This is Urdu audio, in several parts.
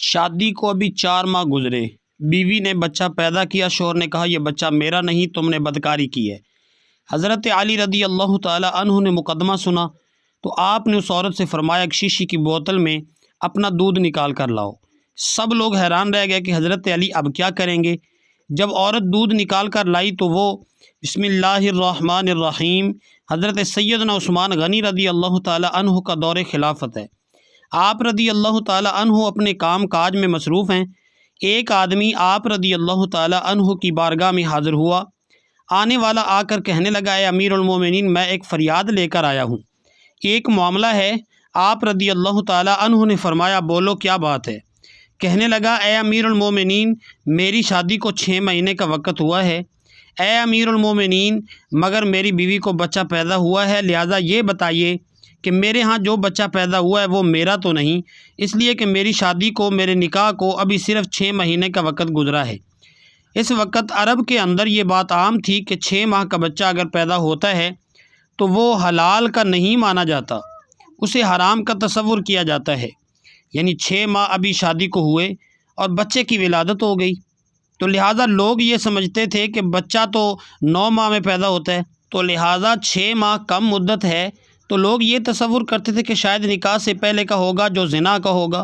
شادی کو ابھی 4 ماہ گزرے، بیوی نے بچہ پیدا کیا، شوہر نے کہا یہ بچہ میرا نہیں، تم نے بدکاری کی ہے۔ حضرت علی رضی اللہ تعالی عنہ نے مقدمہ سنا تو آپ نے اس عورت سے فرمایا ایک شیشی کی بوتل میں اپنا دودھ نکال کر لاؤ۔ سب لوگ حیران رہ گئے کہ حضرت علی اب کیا کریں گے۔ جب عورت دودھ نکال کر لائی تو وہ بسم اللہ الرحمن الرحیم، حضرت سیدنا عثمان غنی رضی اللہ تعالی عنہ کا دور خلافت ہے۔ آپ رضی اللہ تعالی عنہ اپنے کام کاج میں مصروف ہیں۔ ایک آدمی آپ رضی اللہ تعالی عنہ کی بارگاہ میں حاضر ہوا۔ آنے والا آ کر کہنے لگا اے امیر المومنین، میں ایک فریاد لے کر آیا ہوں، ایک معاملہ ہے۔ آپ رضی اللہ تعالی عنہ نے فرمایا بولو کیا بات ہے۔ کہنے لگا اے امیر المومنین، میری شادی کو 6 مہینے کا وقت ہوا ہے۔ اے امیر المومنین، مگر میری بیوی کو بچہ پیدا ہوا ہے، لہٰذا یہ بتائیے کہ میرے ہاں جو بچہ پیدا ہوا ہے وہ میرا تو نہیں، اس لیے کہ میری شادی کو، میرے نکاح کو ابھی صرف 6 مہینے کا وقت گزرا ہے۔ اس وقت عرب کے اندر یہ بات عام تھی کہ 6 ماہ کا بچہ اگر پیدا ہوتا ہے تو وہ حلال کا نہیں مانا جاتا، اسے حرام کا تصور کیا جاتا ہے۔ یعنی 6 ماہ ابھی شادی کو ہوئے اور بچے کی ولادت ہو گئی، تو لہٰذا لوگ یہ سمجھتے تھے کہ بچہ تو 9 ماہ میں پیدا ہوتا ہے، تو لہٰذا 6 ماہ کم مدت ہے، تو لوگ یہ تصور کرتے تھے کہ شاید نکاح سے پہلے کا ہوگا جو زنا کا ہوگا۔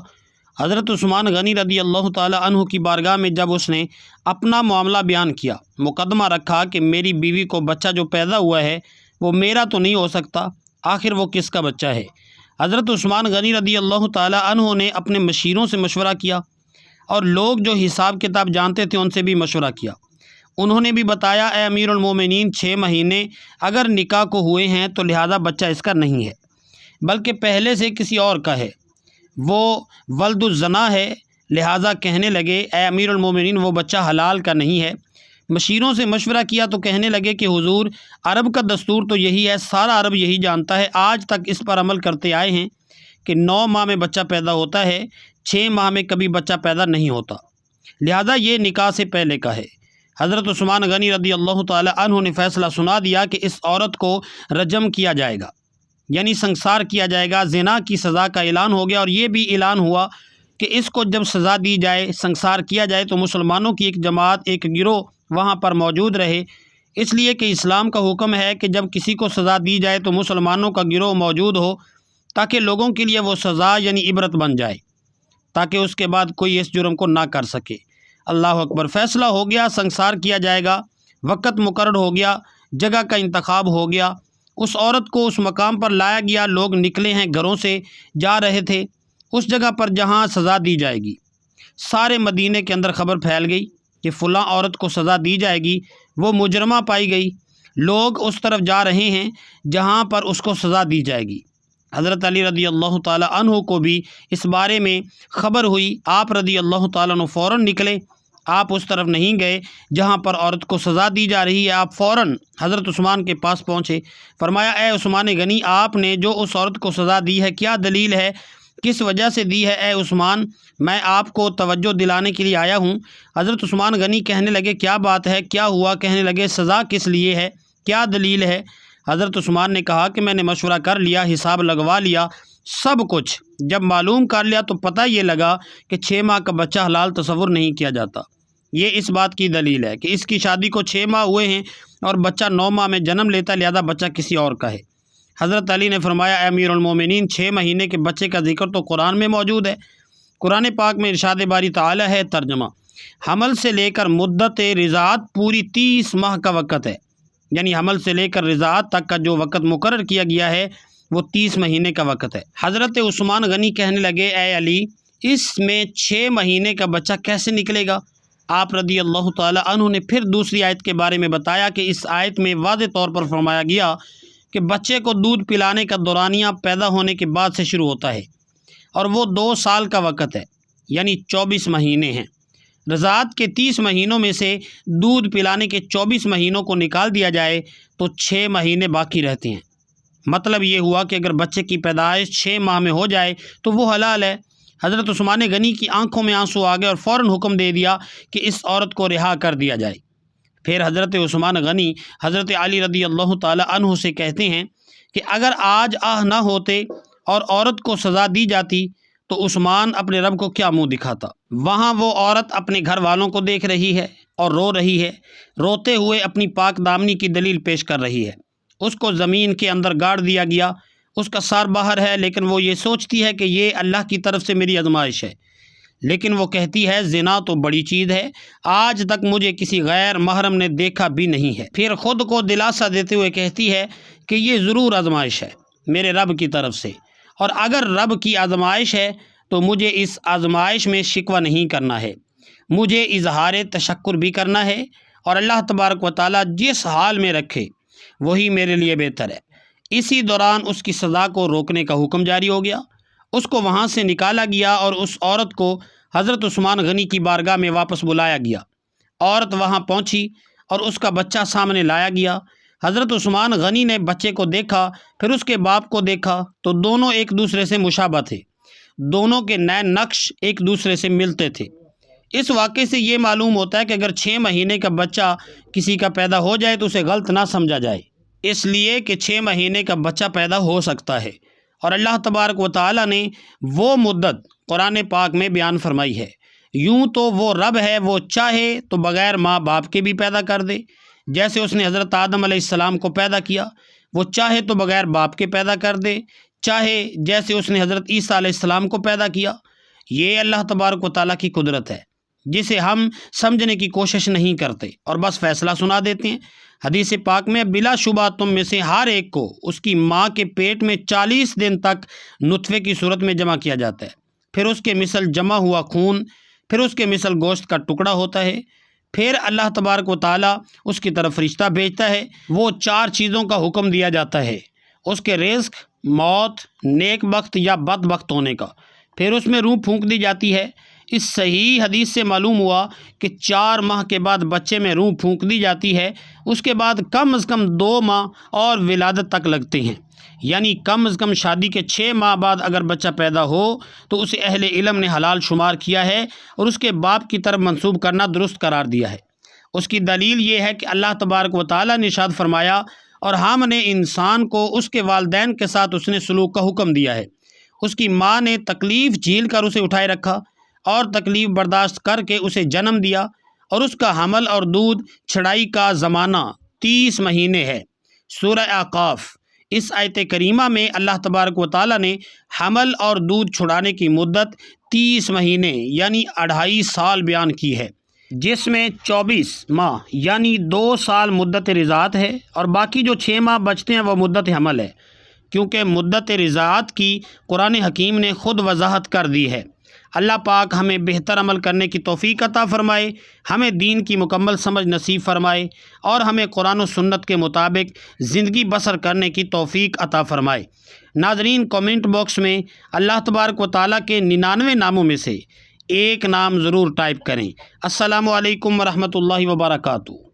حضرت عثمان غنی رضی اللہ تعالی عنہ کی بارگاہ میں جب اس نے اپنا معاملہ بیان کیا، مقدمہ رکھا کہ میری بیوی کو بچہ جو پیدا ہوا ہے وہ میرا تو نہیں ہو سکتا، آخر وہ کس کا بچہ ہے۔ حضرت عثمان غنی رضی اللہ تعالی عنہ نے اپنے مشیروں سے مشورہ کیا اور لوگ جو حساب کتاب جانتے تھے ان سے بھی مشورہ کیا۔ انہوں نے بھی بتایا اے امیر المومنین، 6 مہینے اگر نکاح کو ہوئے ہیں تو لہٰذا بچہ اس کا نہیں ہے، بلکہ پہلے سے کسی اور کا ہے، وہ ولد الزنا ہے۔ لہٰذا کہنے لگے اے امیر المومنین، وہ بچہ حلال کا نہیں ہے۔ مشیروں سے مشورہ کیا تو کہنے لگے کہ حضور، عرب کا دستور تو یہی ہے، سارا عرب یہی جانتا ہے، آج تک اس پر عمل کرتے آئے ہیں کہ 9 ماہ میں بچہ پیدا ہوتا ہے، 6 ماہ میں کبھی بچہ پیدا نہیں ہوتا، لہٰذا یہ نکاح سے پہلے کا ہے۔ حضرت عثمان غنی رضی اللہ تعالی عنہ نے فیصلہ سنا دیا کہ اس عورت کو رجم کیا جائے گا، یعنی سنسار کیا جائے گا۔ زنا کی سزا کا اعلان ہو گیا، اور یہ بھی اعلان ہوا کہ اس کو جب سزا دی جائے، سنسار کیا جائے، تو مسلمانوں کی ایک جماعت، ایک گروہ وہاں پر موجود رہے، اس لیے کہ اسلام کا حکم ہے کہ جب کسی کو سزا دی جائے تو مسلمانوں کا گروہ موجود ہو، تاکہ لوگوں کے لیے وہ سزا یعنی عبرت بن جائے، تاکہ اس کے بعد کوئی اس جرم کو نہ کر سکے۔ اللہ اکبر۔ فیصلہ ہو گیا، سنسار کیا جائے گا، وقت مقرر ہو گیا، جگہ کا انتخاب ہو گیا، اس عورت کو اس مقام پر لایا گیا، لوگ نکلے ہیں گھروں سے، جا رہے تھے اس جگہ پر جہاں سزا دی جائے گی۔ سارے مدینے کے اندر خبر پھیل گئی کہ فلاں عورت کو سزا دی جائے گی، وہ مجرمہ پائی گئی، لوگ اس طرف جا رہے ہیں جہاں پر اس کو سزا دی جائے گی۔ حضرت علی رضی اللہ تعالی عنہ کو بھی اس بارے میں خبر ہوئی، آپ رضی اللہ تعالیٰ عنہ فوراً نکلے، آپ اس طرف نہیں گئے جہاں پر عورت کو سزا دی جا رہی ہے، آپ فوراً حضرت عثمان کے پاس پہنچے، فرمایا اے عثمان غنی، آپ نے جو اس عورت کو سزا دی ہے کیا دلیل ہے، کس وجہ سے دی ہے؟ اے عثمان، میں آپ کو توجہ دلانے کے لیے آیا ہوں۔ حضرت عثمان غنی کہنے لگے کیا بات ہے، کیا ہوا؟ کہنے لگے سزا کس لیے ہے، کیا دلیل ہے؟ حضرت عثمان نے کہا کہ میں نے مشورہ کر لیا، حساب لگوا لیا، سب کچھ جب معلوم کر لیا تو پتہ یہ لگا کہ 6 ماہ کا بچہ حلال تصور نہیں کیا جاتا۔ یہ اس بات کی دلیل ہے کہ اس کی شادی کو 6 ماہ ہوئے ہیں اور بچہ 9 ماہ میں جنم لیتا ہے، لہذا بچہ کسی اور کا ہے۔ حضرت علی نے فرمایا اے امیر المومنین، 6 مہینے کے بچے کا ذکر تو قرآن میں موجود ہے۔ قرآن پاک میں ارشاد باری تعالی ہے، ترجمہ، حمل سے لے کر مدت رضاعت پوری 30 ماہ کا وقت ہے، یعنی حمل سے لے کر رضاعت تک کا جو وقت مقرر کیا گیا ہے وہ 30 مہینے کا وقت ہے۔ حضرت عثمان غنی کہنے لگے اے علی، اس میں 6 مہینے کا بچہ کیسے نکلے گا؟ آپ رضی اللہ تعالی عنہ نے پھر دوسری آیت کے بارے میں بتایا کہ اس آیت میں واضح طور پر فرمایا گیا کہ بچے کو دودھ پلانے کا دورانیہ پیدا ہونے کے بعد سے شروع ہوتا ہے، اور وہ 2 سال کا وقت ہے، یعنی 24 مہینے ہیں۔ رضاعت کے 30 مہینوں میں سے دودھ پلانے کے 24 مہینوں کو نکال دیا جائے تو 6 مہینے باقی رہتے ہیں۔ مطلب یہ ہوا کہ اگر بچے کی پیدائش 6 ماہ میں ہو جائے تو وہ حلال ہے۔ حضرت عثمان غنی کی آنکھوں میں آنسو آ گئے اور فوراً حکم دے دیا کہ اس عورت کو رہا کر دیا جائے۔ پھر حضرت عثمان غنی حضرت علی رضی اللہ تعالی عنہ سے کہتے ہیں کہ اگر آج نہ ہوتے اور عورت کو سزا دی جاتی تو عثمان اپنے رب کو کیا منہ دکھاتا۔ وہاں وہ عورت اپنے گھر والوں کو دیکھ رہی ہے اور رو رہی ہے، روتے ہوئے اپنی پاک دامنی کی دلیل پیش کر رہی ہے۔ اس کو زمین کے اندر گاڑ دیا گیا، اس کا سر باہر ہے، لیکن وہ یہ سوچتی ہے کہ یہ اللہ کی طرف سے میری آزمائش ہے۔ لیکن وہ کہتی ہے زنا تو بڑی چیز ہے، آج تک مجھے کسی غیر محرم نے دیکھا بھی نہیں ہے۔ پھر خود کو دلاسا دیتے ہوئے کہتی ہے کہ یہ ضرور آزمائش ہے میرے رب کی طرف سے، اور اگر رب کی آزمائش ہے تو مجھے اس آزمائش میں شکوہ نہیں کرنا ہے، مجھے اظہار تشکر بھی کرنا ہے، اور اللہ تبارک و تعالیٰ جس حال میں رکھے وہی میرے لیے بہتر ہے۔ اسی دوران اس کی سزا کو روکنے کا حکم جاری ہو گیا، اس کو وہاں سے نکالا گیا اور اس عورت کو حضرت عثمان غنی کی بارگاہ میں واپس بلایا گیا۔ عورت وہاں پہنچی اور اس کا بچہ سامنے لایا گیا۔ حضرت عثمان غنی نے بچے کو دیکھا، پھر اس کے باپ کو دیکھا تو دونوں ایک دوسرے سے مشابہ تھے، دونوں کے نئے نقش ایک دوسرے سے ملتے تھے۔ اس واقعے سے یہ معلوم ہوتا ہے کہ اگر 6 مہینے کا بچہ کسی کا پیدا ہو جائے تو اسے غلط نہ سمجھا جائے، اس لیے کہ 6 مہینے کا بچہ پیدا ہو سکتا ہے، اور اللہ تبارک و تعالیٰ نے وہ مدت قرآن پاک میں بیان فرمائی ہے۔ یوں تو وہ رب ہے، وہ چاہے تو بغیر ماں باپ کے بھی پیدا کر دے، جیسے اس نے حضرت آدم علیہ السلام کو پیدا کیا، وہ چاہے تو بغیر باپ کے پیدا کر دے، چاہے جیسے اس نے حضرت عیسیٰ علیہ السلام کو پیدا کیا۔ یہ اللہ تبارک و تعالیٰ کی قدرت ہے جسے ہم سمجھنے کی کوشش نہیں کرتے اور بس فیصلہ سنا دیتے ہیں۔ حدیث پاک میں بلا شبہ تم میں سے ہر ایک کو اس کی ماں کے پیٹ میں 40 دن تک نطفے کی صورت میں جمع کیا جاتا ہے، پھر اس کے مثل جمع ہوا خون، پھر اس کے مثل گوشت کا ٹکڑا ہوتا ہے، پھر اللہ تبارک و تعالیٰ اس کی طرف فرشتہ بھیجتا ہے، وہ 4 چیزوں کا حکم دیا جاتا ہے، اس کے رزق، موت، نیک بخت یا بد بخت ہونے کا، پھر اس میں روح پھونک دی جاتی ہے۔ اس صحیح حدیث سے معلوم ہوا کہ 4 ماہ کے بعد بچے میں روح پھونک دی جاتی ہے، اس کے بعد کم از کم 2 ماہ اور ولادت تک لگتے ہیں، یعنی کم از کم شادی کے 6 ماہ بعد اگر بچہ پیدا ہو تو اسے اہل علم نے حلال شمار کیا ہے اور اس کے باپ کی طرف منسوب کرنا درست قرار دیا ہے۔ اس کی دلیل یہ ہے کہ اللہ تبارک و تعالیٰ نے ارشاد فرمایا، اور ہم نے انسان کو اس کے والدین کے ساتھ اس نے سلوک کا حکم دیا ہے۔ اس کی ماں نے تکلیف جھیل کر اسے اٹھائے رکھا اور تکلیف برداشت کر کے اسے جنم دیا، اور اس کا حمل اور دودھ چھڑائی کا زمانہ 30 مہینے ہے۔ سورہ اعقاف اس آیت کریمہ میں اللہ تبارک و تعالیٰ نے حمل اور دودھ چھڑانے کی مدت 30 مہینے یعنی 2.5 سال بیان کی ہے، جس میں 24 ماہ یعنی 2 سال مدت رضاعت ہے، اور باقی جو 6 ماہ بچتے ہیں وہ مدت حمل ہے، کیونکہ مدت رضاعت کی قرآن حکیم نے خود وضاحت کر دی ہے۔ اللہ پاک ہمیں بہتر عمل کرنے کی توفیق عطا فرمائے، ہمیں دین کی مکمل سمجھ نصیب فرمائے، اور ہمیں قرآن و سنت کے مطابق زندگی بسر کرنے کی توفیق عطا فرمائے۔ ناظرین، کامنٹ باکس میں اللہ تبارک و تعالیٰ کے 99 ناموں میں سے ایک نام ضرور ٹائپ کریں۔ السلام علیکم ورحمۃ اللہ وبرکاتہ۔